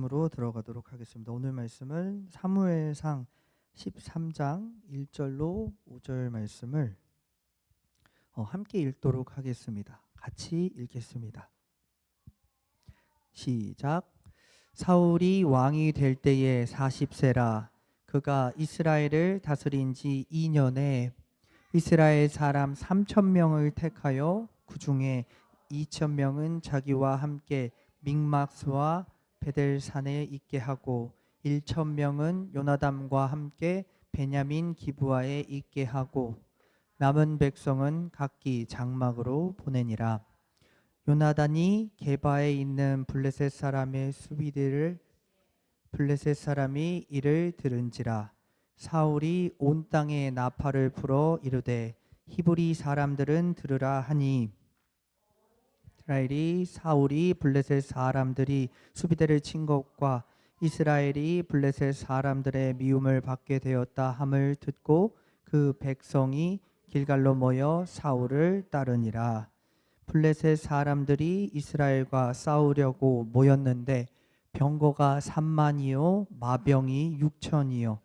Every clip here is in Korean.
으로 들어가도록 하겠습니다. 오늘 말씀은 사무엘상 13장 1절로 5절 말씀을 함께 읽도록 하겠습니다. 같이 읽겠습니다. 시작. 사울이 왕이 될 때에 40세라. 그가 이스라엘을 다스린 지 2년에 이스라엘 사람 3,000명을 택하여 그 중에 2,000명은 자기와 함께 믹마스와 베델산에 있게 하고 1,000명은 요나담과 함께 베냐민 기브아에 있게 하고 남은 백성은 각기 장막으로 보내니라. 요나단이 게바에 있는 블레셋 사람의 블레셋 사람이 이를 들은지라. 사울이 온 땅에 나팔을 불어 이르되 히브리 사람들은 들으라 하니 이스라엘이 사울이 블레셋 사람들이 수비대를 친 것과 이스라엘이 블레셋 사람들의 미움을 받게 되었다 함을 듣고 그 백성이 길갈로 모여 사울을 따르니라. 블레셋 사람들이 이스라엘과 싸우려고 모였는데 병거가 3만이요 마병이 6천이요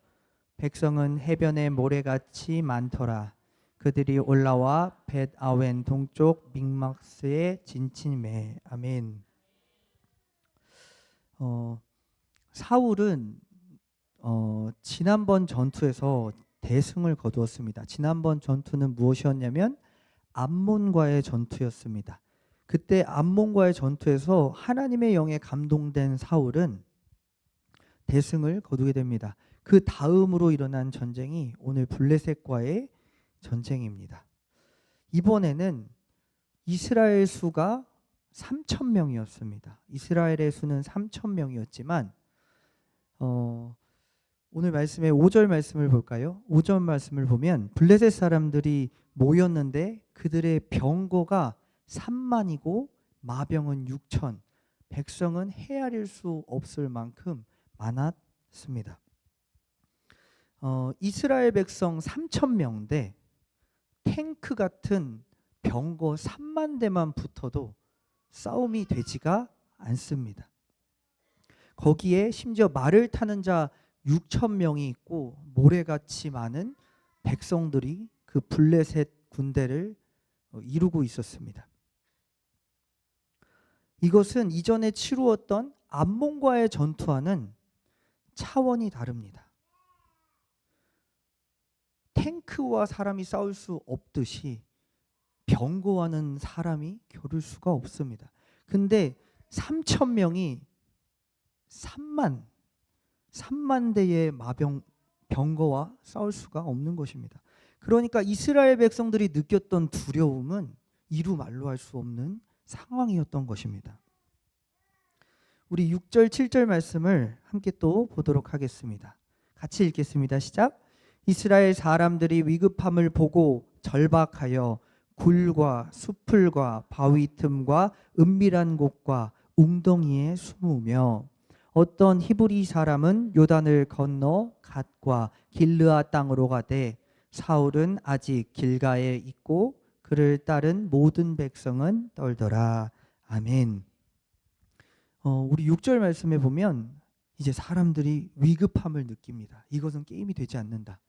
백성은 해변의 모래같이 많더라. 그들이 올라와 벳아웬 동쪽 믹막스에 진침해. 아멘. 사울은 지난번 전투에서 대승을 거두었습니다. 지난번 전투는 무엇이었냐면 암몬과의 전투였습니다. 그때 암몬과의 전투에서 하나님의 영에 감동된 사울은 대승을 거두게 됩니다. 그 다음으로 일어난 전쟁이 오늘 블레셋과의 전쟁입니다. 이번에는 이스라엘 수가 3,000명이었습니다. 이스라엘의 수는 3,000명이었지만 오늘 말씀의 5절 말씀을 볼까요? 5절 말씀을 보면 블레셋 사람들이 모였는데 그들의 병거가 3만이고 마병은 6천, 백성은 헤아릴 수 없을 만큼 많았습니다. 이스라엘 백성 3,000명대 탱크 같은 병거 3만 대만 붙어도 싸움이 되지가 않습니다. 거기에 심지어 말을 타는 자 6,000명이 있고 모래같이 많은 백성들이 그 블레셋 군대를 이루고 있었습니다. 이것은 이전에 치루었던 암몬과의 전투와는 차원이 다릅니다. 탱크와 사람이 싸울 수 없듯이 병거와는 사람이 겨룰 수가 없습니다. 근데 3,000명이 3만 대의 병거와 싸울 수가 없는 것입니다. 그러니까 이스라엘 백성들이 느꼈던 두려움은 이루 말로 할 수 없는 상황이었던 것입니다. 우리 6절 7절 말씀을 함께 또 보도록 하겠습니다. 같이 읽겠습니다. 시작. 이스라엘 사람들이 위급함을 보고 절박하여 굴과 수풀과 바위 틈과 은밀한 곳과 웅덩이에 숨으며 어떤 히브리 사람은 요단을 건너 갓과 길르아 땅으로 가되 사울은 아직 길가에 있고 그를 따른 모든 백성은 떨더라. 아멘. 우리 6절 말씀에 보면 이제 사람들이 위급함을 느낍니다. 이것은 게임이 되지 않는다.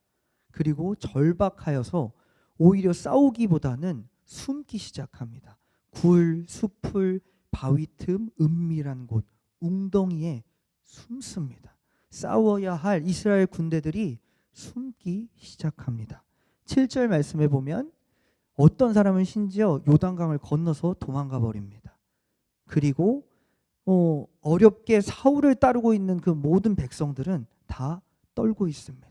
그리고 절박하여서 오히려 싸우기보다는 숨기 시작합니다. 굴, 수풀, 바위 틈, 은밀한 곳, 웅덩이에 숨습니다. 싸워야 할 이스라엘 군대들이 숨기 시작합니다. 7절 말씀에 보면 어떤 사람은 심지어 요단강을 건너서 도망가 버립니다. 그리고 어렵게 사울을 따르고 있는 그 모든 백성들은 다 떨고 있습니다.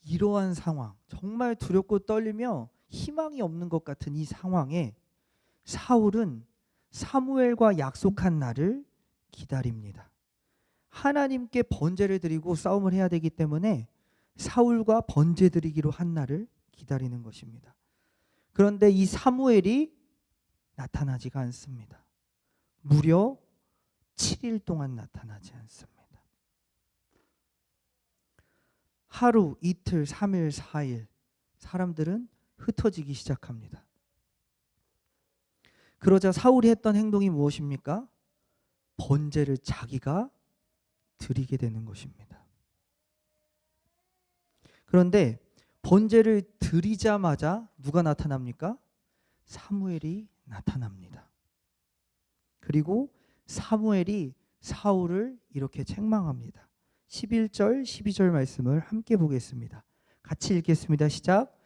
이러한 상황, 정말 두렵고 떨리며 희망이 없는 것 같은 이 상황에 사울은 사무엘과 약속한 날을 기다립니다. 하나님께 번제를 드리고 싸움을 해야 되기 때문에 사울과 번제 드리기로 한 날을 기다리는 것입니다. 그런데 이 사무엘이 나타나지가 않습니다. 무려 7일 동안 나타나지 않습니다. 하루, 이틀, 3일, 4일 사람들은 흩어지기 시작합니다. 그러자 사울이 했던 행동이 무엇입니까? 번제를 자기가 드리게 되는 것입니다. 그런데 번제를 드리자마자 누가 나타납니까? 사무엘이 나타납니다. 그리고 사무엘이 사울을 이렇게 책망합니다. 11절 12절 말씀을 함께 보겠습니다. 같이 읽겠습니다. 시작.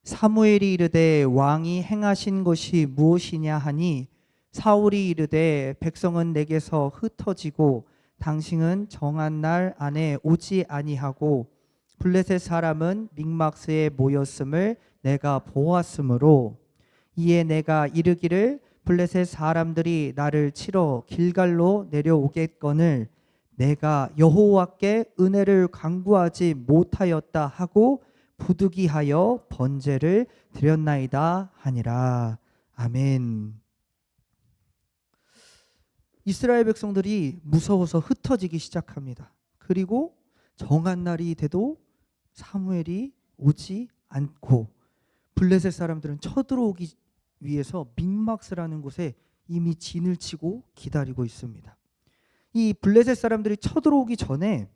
사무엘이 이르되 왕이 행하신 것이 무엇이냐 하니 사울이 이르되 백성은 내게서 흩어지고 당신은 정한 날 안에 오지 아니하고 블레셋 사람은 믹마스에 모였음을 내가 보았으므로 이에 내가 이르기를 블레셋 사람들이 나를 치러 길갈로 내려오겠거늘 내가 여호와께 은혜를 간구하지 못하였다 하고 부득이하여 번제를 드렸나이다 하니라. 아멘. 이스라엘 백성들이 무서워서 흩어지기 시작합니다. 그리고 정한 날이 돼도 사무엘이 오지 않고 블레셋 사람들은 쳐들어오기 위해서 믹막스라는 곳에 이미 진을 치고 기다리고 있습니다. 이 블레셋 사람들이 쳐들어오기 전에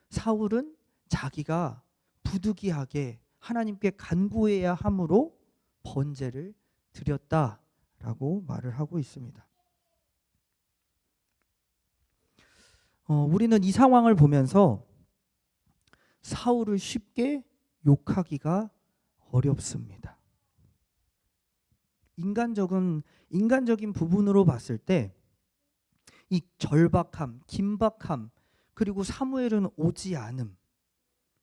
사울은 자기가 부득이하게 하나님께 간구해야 함으로 번제를 드렸다라고 말을 하고 있습니다. 우리는 이 상황을 보면서 사울을 쉽게 욕하기가 어렵습니다. 인간적인 부분으로 봤을 때 이 절박함, 긴박함, 그리고 사무엘은 오지 않음,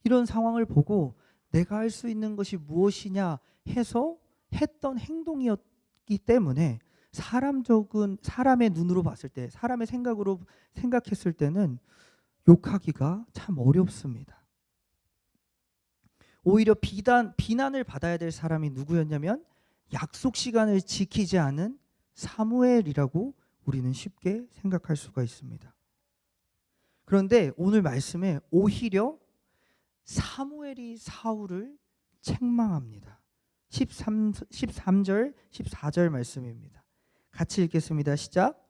이런 상황을 보고 내가 할 수 있는 것이 무엇이냐 해서 했던 행동이었기 때문에 사람의 눈으로 봤을 때, 사람의 생각으로 생각했을 때는 욕하기가 참 어렵습니다. 오히려 비난을 받아야 될 사람이 누구였냐면 약속 시간을 지키지 않은 사무엘이라고 우리는 쉽게 생각할 수가 있습니다. 그런데 오늘 말씀에 오히려 사무엘이 사울을 책망합니다. 13절 14절 말씀입니다. 같이 읽겠습니다. 시작.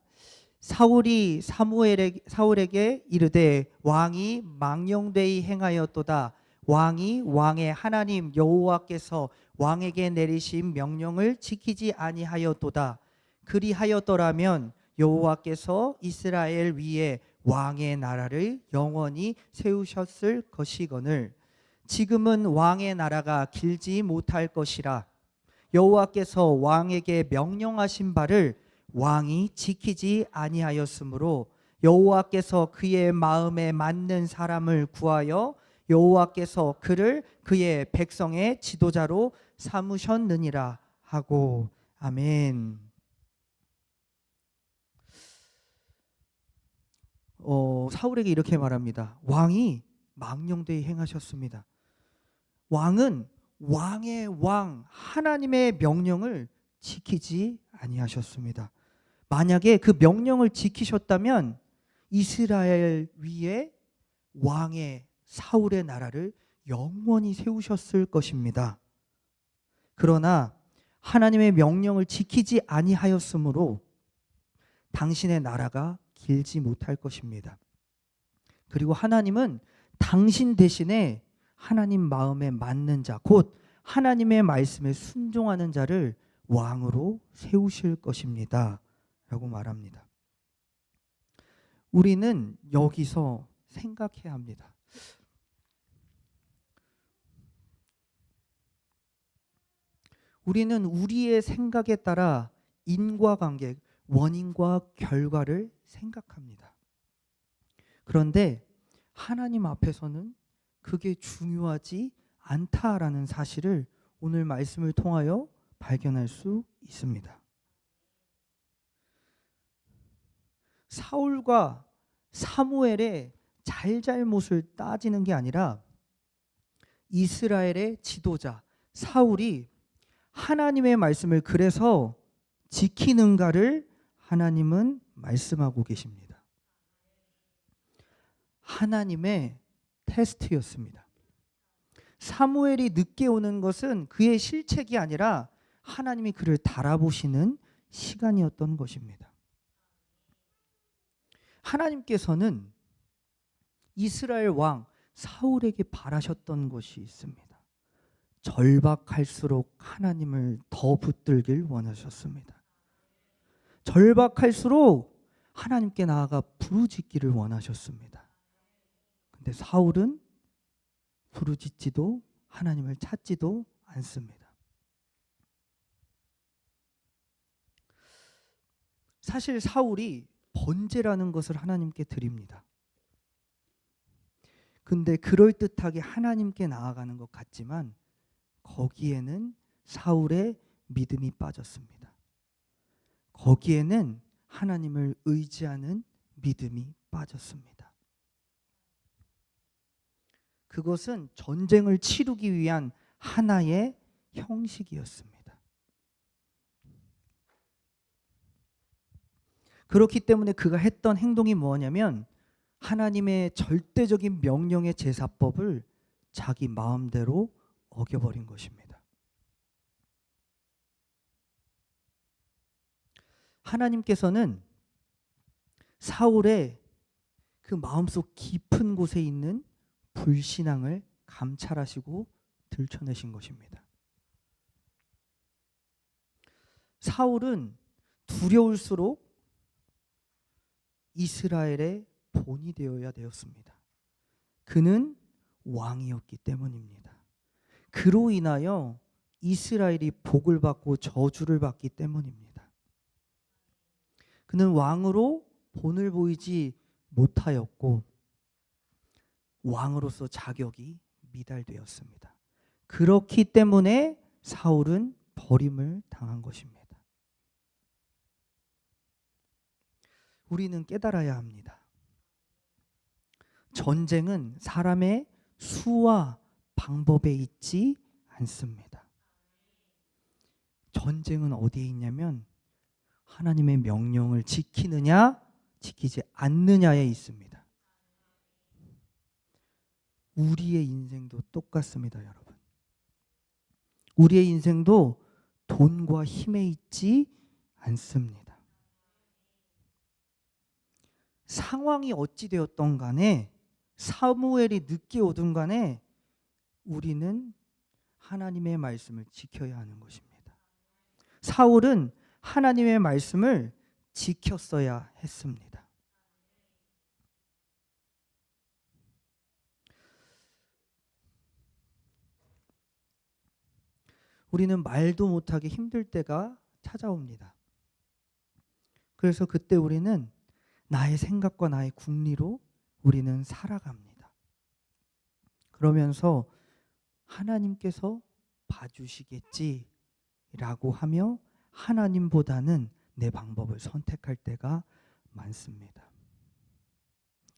사울이 사울에게 이르되 왕이 망령되이 행하였도다. 왕이 왕의 하나님 여호와께서 왕에게 내리신 명령을 지키지 아니하였도다. 그리하였더라면 여호와께서 이스라엘 위에 왕의 나라를 영원히 세우셨을 것이거늘 지금은 왕의 나라가 길지 못할 것이라. 여호와께서 왕에게 명령하신 바를 왕이 지키지 아니하였으므로 여호와께서 그의 마음에 맞는 사람을 구하여 여호와께서 그를 그의 백성의 지도자로 삼으셨느니라 하고. 아멘. 사울에게 이렇게 말합니다. 왕이 망령되이 행하셨습니다. 왕은 왕의 왕 하나님의 명령을 지키지 아니하셨습니다. 만약에 그 명령을 지키셨다면 이스라엘 위에 왕의 사울의 나라를 영원히 세우셨을 것입니다. 그러나 하나님의 명령을 지키지 아니하였으므로 당신의 나라가 길지 못할 것입니다. 그리고 하나님은 당신 대신에 하나님 마음에 맞는 자, 곧 하나님의 말씀에 순종하는 자를 왕으로 세우실 것입니다 라고 말합니다. 우리는 여기서 생각해야 합니다. 우리는 우리의 생각에 따라 인과관계, 원인과 결과를 생각합니다. 그런데 하나님 앞에서는 그게 중요하지 않다라는 사실을 오늘 말씀을 통하여 발견할 수 있습니다. 사울과 사무엘의 잘잘못을 따지는 게 아니라 이스라엘의 지도자 사울이 하나님의 말씀을 그래서 지키는가를 하나님은 말씀하고 계십니다. 하나님의 테스트였습니다. 사무엘이 늦게 오는 것은 그의 실책이 아니라 하나님이 그를 달아보시는 시간이었던 것입니다. 하나님께서는 이스라엘 왕 사울에게 바라셨던 것이 있습니다. 절박할수록 하나님을 더 붙들길 원하셨습니다. 절박할수록 하나님께 나아가 부르짖기를 원하셨습니다. 근데 사울은 부르짖지도 하나님을 찾지도 않습니다. 사실 사울이 번제라는 것을 하나님께 드립니다. 근데 그럴듯하게 하나님께 나아가는 것 같지만 거기에는 사울의 믿음이 빠졌습니다. 거기에는 하나님을 의지하는 믿음이 빠졌습니다. 그것은 전쟁을 치르기 위한 하나의 형식이었습니다. 그렇기 때문에 그가 했던 행동이 뭐냐면 하나님의 절대적인 명령의 제사법을 자기 마음대로 어겨버린 것입니다. 하나님께서는 사울의 그 마음속 깊은 곳에 있는 불신앙을 감찰하시고 들춰내신 것입니다. 사울은 두려울수록 이스라엘의 본이 되어야 되었습니다. 그는 왕이었기 때문입니다. 그로 인하여 이스라엘이 복을 받고 저주를 받기 때문입니다. 그는 왕으로 본을 보이지 못하였고 왕으로서 자격이 미달되었습니다. 그렇기 때문에 사울은 버림을 당한 것입니다. 우리는 깨달아야 합니다. 전쟁은 사람의 수와 방법에 있지 않습니다. 전쟁은 어디에 있냐면 하나님의 명령을 지키느냐 지키지 않느냐에 있습니다. 우리의 인생도 똑같습니다, 여러분. 우리의 인생도 돈과 힘에 있지 않습니다. 상황이 어찌 되었던 간에 사무엘이 늦게 오든 간에 우리는 하나님의 말씀을 지켜야 하는 것입니다. 사울은 하나님의 말씀을 지켰어야 했습니다. 우리는 말도 못하게 힘들 때가 찾아옵니다. 그래서 그때 우리는 나의 생각과 나의 궁리로 우리는 살아갑니다. 그러면서 하나님께서 봐주시겠지라고 하며 하나님보다는 내 방법을 선택할 때가 많습니다.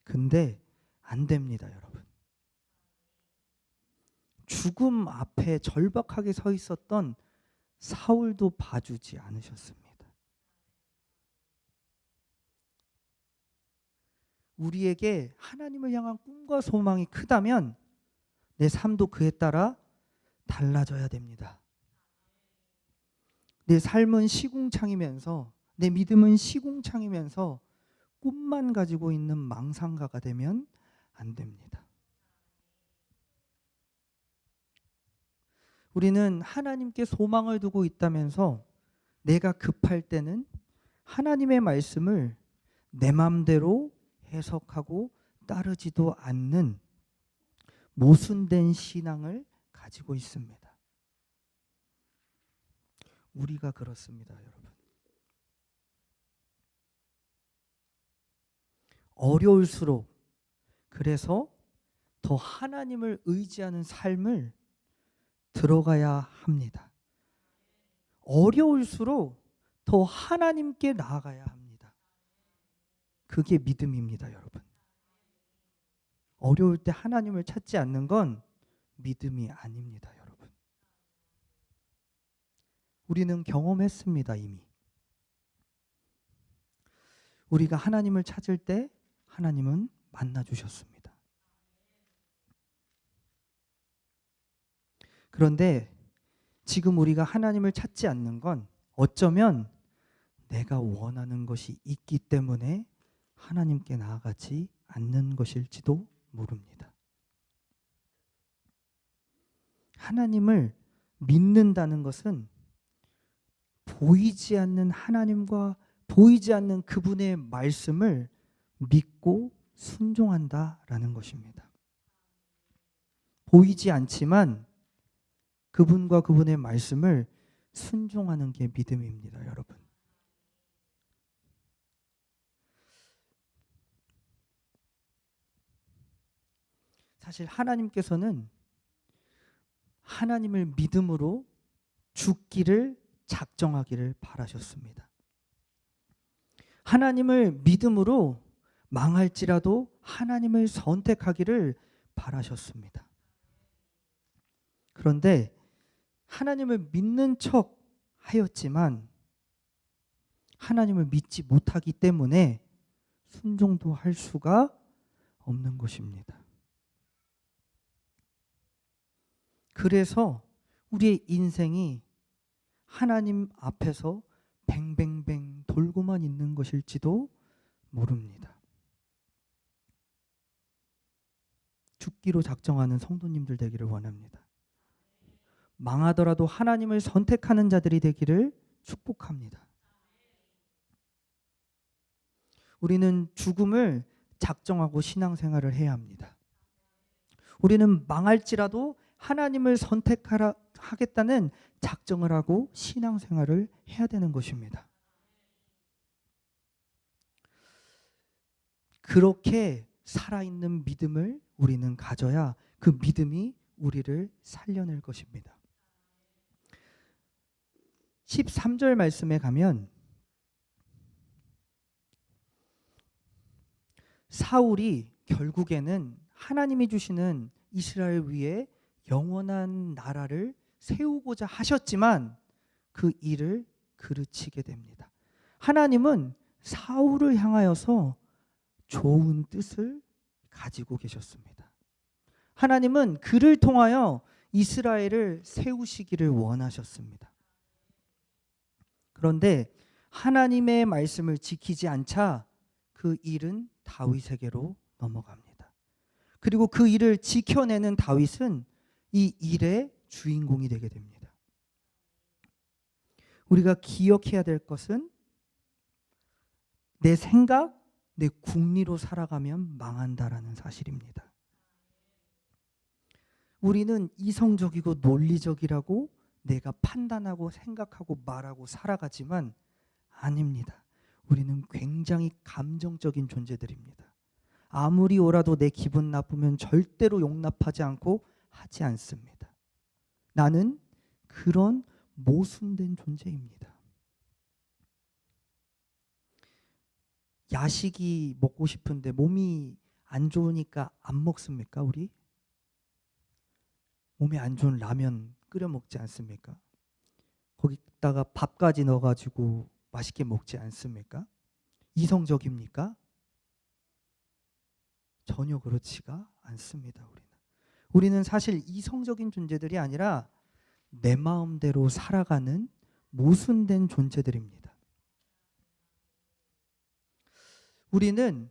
근데 안 됩니다, 여러분. 죽음 앞에 절박하게 서 있었던 사울도 봐주지 않으셨습니다. 우리에게 하나님을 향한 꿈과 소망이 크다면 내 삶도 그에 따라 달라져야 됩니다. 내 삶은 시궁창이면서 내 믿음은 시궁창이면서 꿈만 가지고 있는 망상가가 되면 안 됩니다. 우리는 하나님께 소망을 두고 있다면서 내가 급할 때는 하나님의 말씀을 내 마음대로 해석하고 따르지도 않는 모순된 신앙을 가지고 있습니다. 우리가 그렇습니다, 여러분. 어려울수록 그래서 더 하나님을 의지하는 삶을 들어가야 합니다. 어려울수록 더 하나님께 나아가야 합니다. 그게 믿음입니다, 여러분. 어려울 때 하나님을 찾지 않는 건 믿음이 아닙니다, 여러분. 우리는 경험했습니다, 이미. 우리가 하나님을 찾을 때 하나님은 만나주셨습니다. 그런데 지금 우리가 하나님을 찾지 않는 건 어쩌면 내가 원하는 것이 있기 때문에 하나님께 나아가지 않는 것일지도 모릅니다. 하나님을 믿는다는 것은 보이지 않는 하나님과 보이지 않는 그분의 말씀을 믿고 순종한다라는 것입니다. 보이지 않지만 그분과 그분의 말씀을 순종하는 게 믿음입니다, 여러분. 사실 하나님께서는 하나님을 믿음으로 죽기를 작정하기를 바라셨습니다. 하나님을 믿음으로 망할지라도 하나님을 선택하기를 바라셨습니다. 그런데 하나님을 믿는 척 하였지만 하나님을 믿지 못하기 때문에 순종도 할 수가 없는 것입니다. 그래서 우리의 인생이 하나님 앞에서 뱅뱅뱅 돌고만 있는 것일지도 모릅니다. 죽기로 작정하는 성도님들 되기를 원합니다. 망하더라도 하나님을 선택하는 자들이 되기를 축복합니다. 우리는 죽음을 작정하고 신앙생활을 해야 합니다. 우리는 망할지라도 하나님을 선택하겠다는 작정을 하고 신앙생활을 해야 되는 것입니다. 그렇게 살아있는 믿음을 우리는 가져야 그 믿음이 우리를 살려낼 것입니다. 13절 말씀에 가면 사울이 결국에는 하나님이 주시는 이스라엘 위에 영원한 나라를 세우고자 하셨지만 그 일을 그르치게 됩니다. 하나님은 사울을 향하여서 좋은 뜻을 가지고 계셨습니다. 하나님은 그를 통하여 이스라엘을 세우시기를 원하셨습니다. 그런데 하나님의 말씀을 지키지 않자 그 일은 다윗에게로 넘어갑니다. 그리고 그 일을 지켜내는 다윗은 이 일의 주인공이 되게 됩니다. 우리가 기억해야 될 것은 내 생각, 내 궁리로 살아가면 망한다라는 사실입니다. 우리는 이성적이고 논리적이라고 내가 판단하고 생각하고 말하고 살아가지만 아닙니다. 우리는 굉장히 감정적인 존재들입니다. 아무리 오라도 내 기분 나쁘면 절대로 용납하지 않고 하지 않습니다. 나는 그런 모순된 존재입니다. 야식이 먹고 싶은데 몸이 안 좋으니까 안 먹습니까, 우리? 몸에 안 좋은 라면 끓여 먹지 않습니까? 거기다가 밥까지 넣어가지고 맛있게 먹지 않습니까? 이성적입니까? 전혀 그렇지가 않습니다. 우리는 사실 이성적인 존재들이 아니라 내 마음대로 살아가는 모순된 존재들입니다. 우리는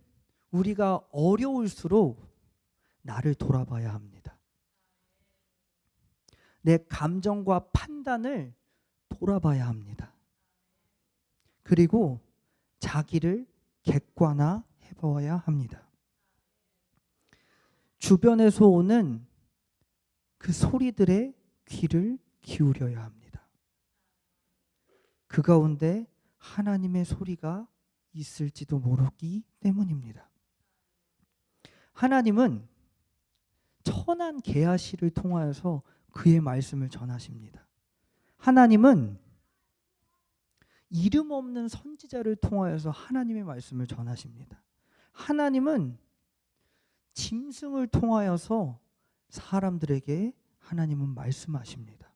우리가 어려울수록 나를 돌아봐야 합니다. 내 감정과 판단을 돌아봐야 합니다. 그리고 자기를 객관화해 보아야 합니다. 주변에서 오는 그 소리들의 귀를 기울여야 합니다. 그 가운데 하나님의 소리가 있을지도 모르기 때문입니다. 하나님은 천한 게하시를 통하여서 그의 말씀을 전하십니다. 하나님은 이름 없는 선지자를 통하여서 하나님의 말씀을 전하십니다. 하나님은 짐승을 통하여서 사람들에게 하나님은 말씀하십니다.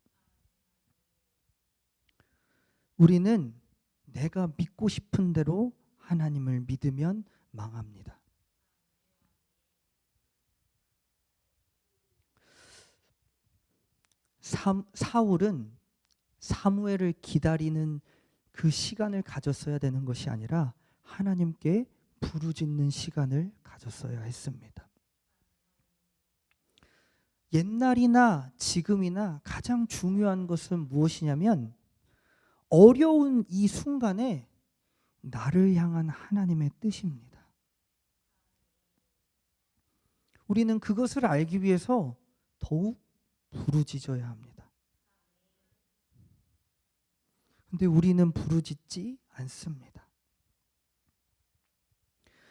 우리는 내가 믿고 싶은 대로 하나님을 믿으면 망합니다. 사울은 사무엘을 기다리는 그 시간을 가졌어야 되는 것이 아니라 하나님께 부르짖는 시간을 가졌어야 했습니다. 옛날이나 지금이나 가장 중요한 것은 무엇이냐면 어려운 이 순간에 나를 향한 하나님의 뜻입니다. 우리는 그것을 알기 위해서 더욱 부르짖어야 합니다. 근데 우리는 부르짖지 않습니다.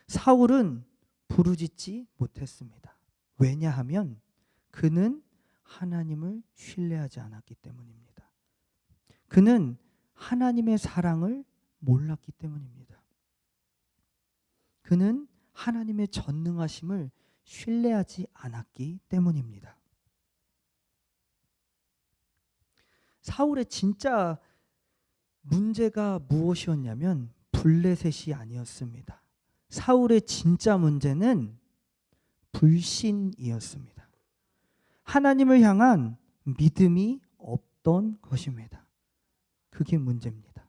사울은 부르짖지 못했습니다. 왜냐하면 그는 하나님을 신뢰하지 않았기 때문입니다. 그는 하나님의 사랑을 몰랐기 때문입니다. 그는 하나님의 전능하심을 신뢰하지 않았기 때문입니다. 사울의 진짜 문제가 무엇이었냐면 블레셋이 아니었습니다. 사울의 진짜 문제는 불신이었습니다. 하나님을 향한 믿음이 없던 것입니다. 그게 문제입니다.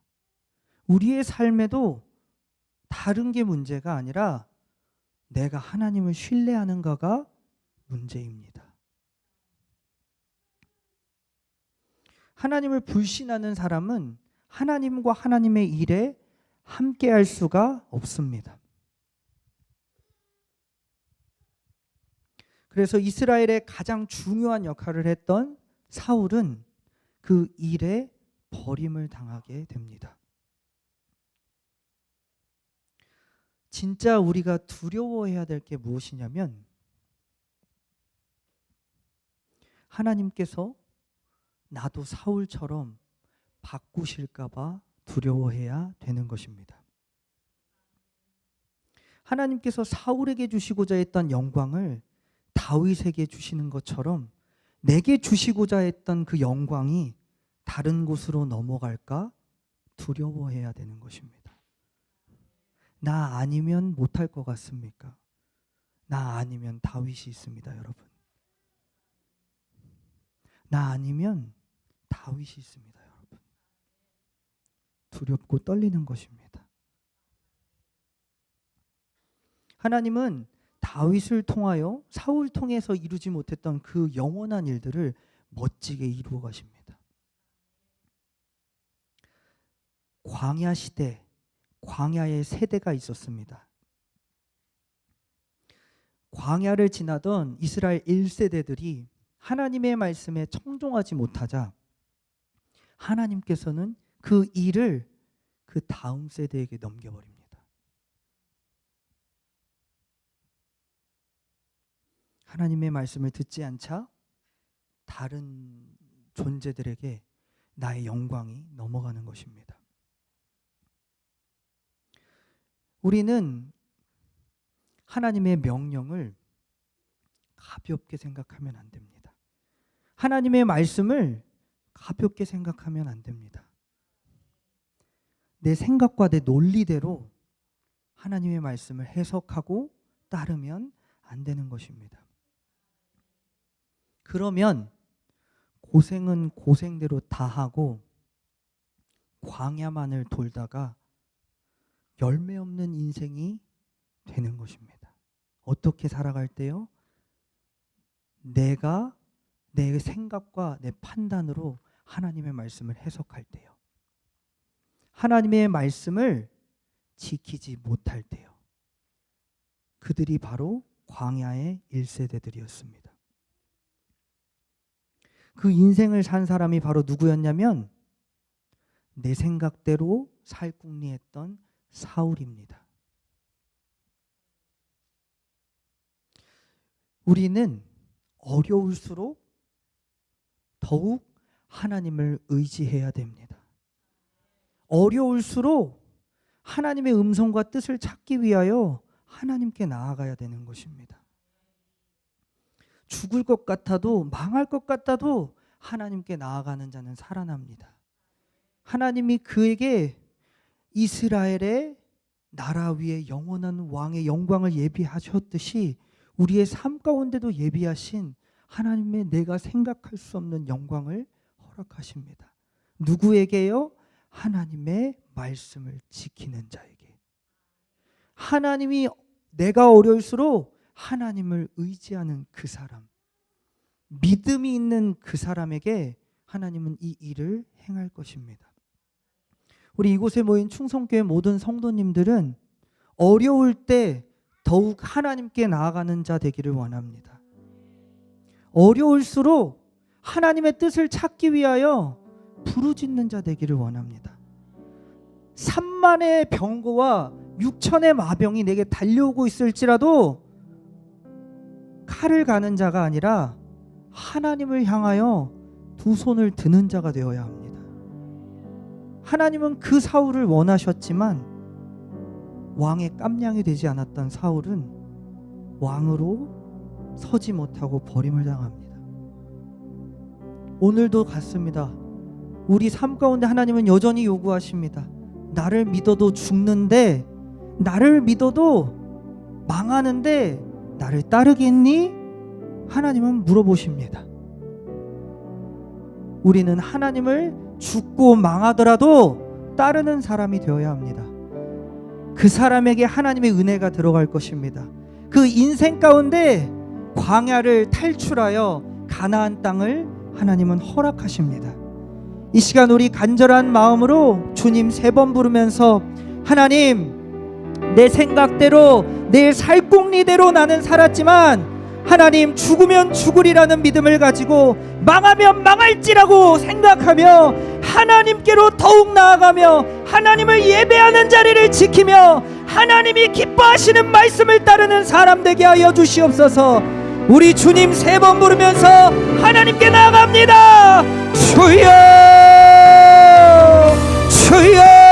우리의 삶에도 다른 게 문제가 아니라 내가 하나님을 신뢰하는가가 문제입니다. 하나님을 불신하는 사람은 하나님과 하나님의 일에 함께할 수가 없습니다. 그래서 이스라엘의 가장 중요한 역할을 했던 사울은 그 일에 버림을 당하게 됩니다. 진짜 우리가 두려워해야 될 게 무엇이냐면 하나님께서 나도 사울처럼 바꾸실까 봐 두려워해야 되는 것입니다. 하나님께서 사울에게 주시고자 했던 영광을 다윗에게 주시는 것처럼 내게 주시고자 했던 그 영광이 다른 곳으로 넘어갈까 두려워해야 되는 것입니다. 나 아니면 못할 것 같습니까? 나 아니면 다윗이 있습니다, 여러분. 나 아니면 다윗이 있습니다, 여러분. 두렵고 떨리는 것입니다. 하나님은 다윗을 통하여 사울 통해서 이루지 못했던 그 영원한 일들을 멋지게 이루어 가십니다. 광야 시대, 광야의 세대가 있었습니다. 광야를 지나던 이스라엘 1세대들이 하나님의 말씀에 청종하지 못하자 하나님께서는 그 일을 그 다음 세대에게 넘겨버립니다. 하나님의 말씀을 듣지 않자 다른 존재들에게 나의 영광이 넘어가는 것입니다. 우리는 하나님의 명령을 가볍게 생각하면 안 됩니다. 하나님의 말씀을 가볍게 생각하면 안 됩니다. 내 생각과 내 논리대로 하나님의 말씀을 해석하고 따르면 안 되는 것입니다. 그러면 고생은 고생대로 다 하고 광야만을 돌다가 열매 없는 인생이 되는 것입니다. 어떻게 살아갈 때요? 내가 내 생각과 내 판단으로 하나님의 말씀을 해석할 때요. 하나님의 말씀을 지키지 못할 때요. 그들이 바로 광야의 1세대들이었습니다. 그 인생을 산 사람이 바로 누구였냐면 내 생각대로 살궁리했던 사울입니다. 우리는 어려울수록 더욱 하나님을 의지해야 됩니다. 어려울수록 하나님의 음성과 뜻을 찾기 위하여 하나님께 나아가야 되는 것입니다. 죽을 것 같아도 망할 것 같아도 하나님께 나아가는 자는 살아납니다. 하나님이 그에게 이스라엘의 나라 위에 영원한 왕의 영광을 예비하셨듯이 우리의 삶 가운데도 예비하신 하나님의 내가 생각할 수 없는 영광을 허락하십니다. 누구에게요? 하나님의 말씀을 지키는 자에게. 하나님이 내가 어려울수록 하나님을 의지하는 그 사람, 믿음이 있는 그 사람에게 하나님은 이 일을 행할 것입니다. 우리 이곳에 모인 충성교회 모든 성도님들은 어려울 때 더욱 하나님께 나아가는 자 되기를 원합니다. 어려울수록 하나님의 뜻을 찾기 위하여 부르짖는 자 되기를 원합니다. 3만의 병거와 6천의 마병이 내게 달려오고 있을지라도 칼을 가는 자가 아니라 하나님을 향하여 두 손을 드는 자가 되어야 합니다. 하나님은 그 사울을 원하셨지만 왕의 깜냥이 되지 않았던 사울은 왕으로 서지 못하고 버림을 당합니다. 오늘도 같습니다. 우리 삶 가운데 하나님은 여전히 요구하십니다. 나를 믿어도 죽는데, 나를 믿어도 망하는데 나를 따르겠니? 하나님은 물어보십니다. 우리는 하나님을 죽고 망하더라도 따르는 사람이 되어야 합니다. 그 사람에게 하나님의 은혜가 들어갈 것입니다. 그 인생 가운데 광야를 탈출하여 가나안 땅을 하나님은 허락하십니다. 이 시간 우리 간절한 마음으로 주님 3번 부르면서, 하나님, 내 생각대로 내 살궁리대로 나는 살았지만 하나님, 죽으면 죽으리라는 믿음을 가지고 망하면 망할지라고 생각하며 하나님께로 더욱 나아가며 하나님을 예배하는 자리를 지키며 하나님이 기뻐하시는 말씀을 따르는 사람 되게 하여 주시옵소서. 우리 주님 3번 부르면서 하나님께 나아갑니다. 주여, 주여.